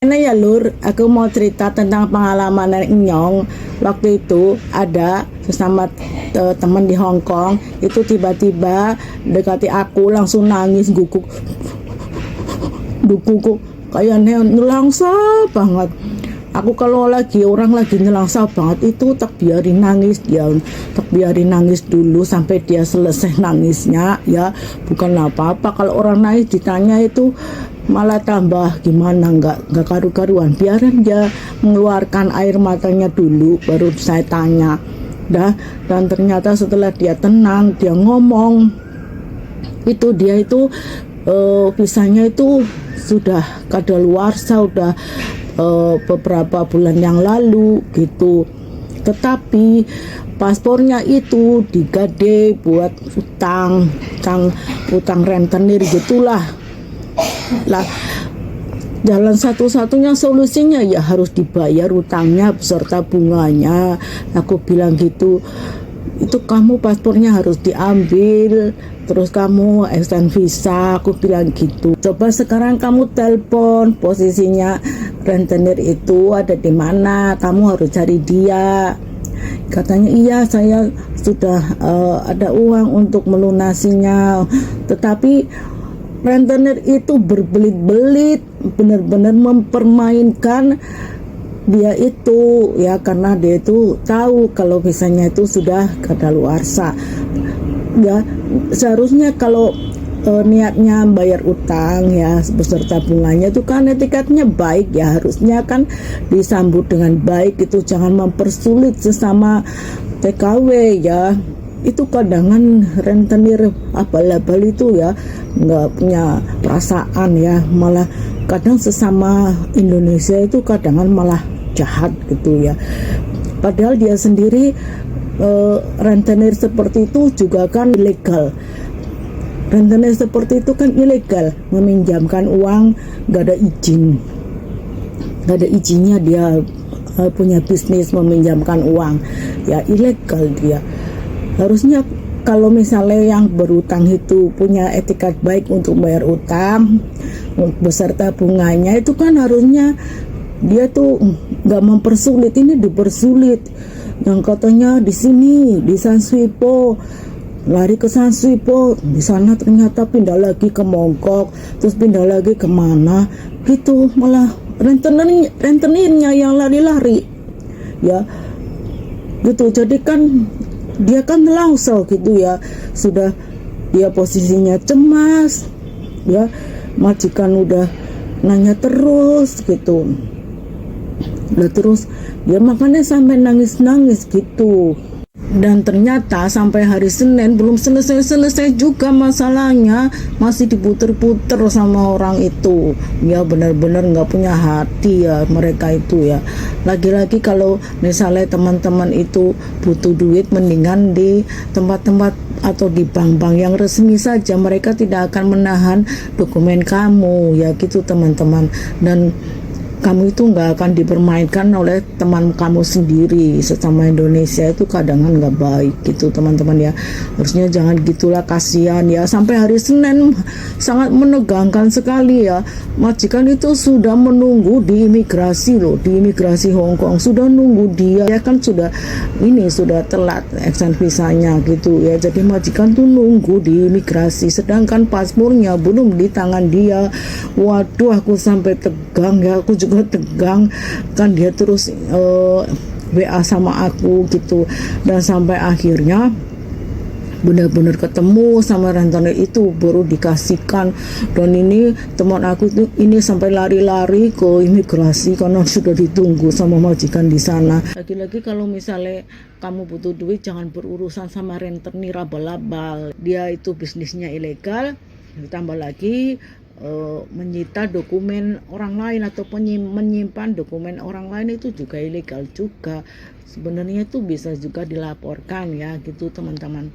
Ini ya Lur, aku mau cerita tentang pengalaman Nyong. Waktu itu ada sesama teman di Hong Kong, itu tiba-tiba dekati aku langsung nangis guguk. Dukuku kayaknya nelangsa banget. Aku kalau orang lagi nelangsa banget itu tak biarin nangis dia, tak biarin nangis dulu sampai dia selesai nangisnya ya. Bukan apa-apa kalau orang nangis ditanya itu malah tambah gimana, nggak karu-karuan. Biarin dia mengeluarkan air matanya dulu baru saya tanya. Dan ternyata setelah dia tenang, dia ngomong itu dia itu visanya itu sudah kadaluarsa, udah beberapa bulan yang lalu gitu. Tetapi paspornya itu digade buat utang rentenir gitulah. Lah, jalan satu-satunya solusinya ya harus dibayar utangnya beserta bunganya. Aku bilang gitu, itu kamu paspornya harus diambil, terus kamu extend visa. Aku bilang gitu. Coba sekarang kamu telepon, posisinya rentenir itu ada di mana, kamu harus cari dia. Katanya iya, saya sudah ada uang untuk melunasinya, tetapi rentenir itu berbelit-belit, benar-benar mempermainkan dia itu ya, karena dia itu tahu kalau visanya itu sudah kadaluarsa ya. Seharusnya kalau niatnya bayar utang ya beserta bunganya itu kan etikatnya baik ya, harusnya kan disambut dengan baik, itu jangan mempersulit sesama TKW ya. Itu kadangan rentenir abal-abal itu ya nggak punya perasaan ya, malah kadang sesama Indonesia itu kadangan malah jahat gitu ya. Padahal dia sendiri rentenir seperti itu juga kan ilegal. Rentenir seperti itu kan ilegal, meminjamkan uang gak ada izin, gak ada izinnya dia punya bisnis meminjamkan uang ya, ilegal dia. Harusnya kalau misalnya yang berutang itu punya etikat baik untuk bayar utang beserta bunganya, itu kan harusnya dia tuh nggak mempersulit. Ini dipersulit, yang katanya di sini di San Swipo, lari ke San Swipo, di sana ternyata pindah lagi ke Mongkok, terus pindah lagi kemana gitu, malah rentenirnya yang lari-lari ya gitu. Jadi kan dia kan langsung gitu ya, sudah dia posisinya cemas ya, majikan udah nanya terus gitu, udah terus dia makanya sampai nangis-nangis gitu. Dan ternyata sampai hari Senin belum selesai juga masalahnya, masih diputer-puter sama orang itu ya. Benar-benar nggak punya hati ya mereka itu ya. Lagi-lagi kalau misalnya teman-teman itu butuh duit, mendingan di tempat-tempat atau di bank-bank yang resmi saja, mereka tidak akan menahan dokumen kamu ya gitu teman-teman. Dan kamu itu nggak akan dipermainkan oleh teman kamu sendiri. Sesama Indonesia itu kadang nggak baik gitu teman-teman ya. Harusnya jangan gitulah, kasihan ya. Sampai hari Senin sangat menegangkan sekali ya. Majikan itu sudah menunggu di imigrasi loh, di imigrasi Hong Kong sudah nunggu dia ya kan, sudah telat extend visanya gitu ya. Jadi majikan tuh nunggu di imigrasi, sedangkan paspornya belum di tangan dia. Waduh, aku sampai tegang ya, aku juga tegang kan. Dia terus WA sama aku gitu, dan sampai akhirnya benar-benar ketemu sama rentenir itu baru dikasihkan. Dan ini teman aku itu ini sampai lari-lari ke imigrasi karena sudah ditunggu sama majikan di sana. Lagi-lagi kalau misalnya kamu butuh duit, jangan berurusan sama rentenir abal-abal, dia itu bisnisnya ilegal. Ditambah lagi menyita dokumen orang lain atau menyimpan dokumen orang lain itu juga ilegal juga. Sebenarnya itu bisa juga dilaporkan ya gitu teman-teman.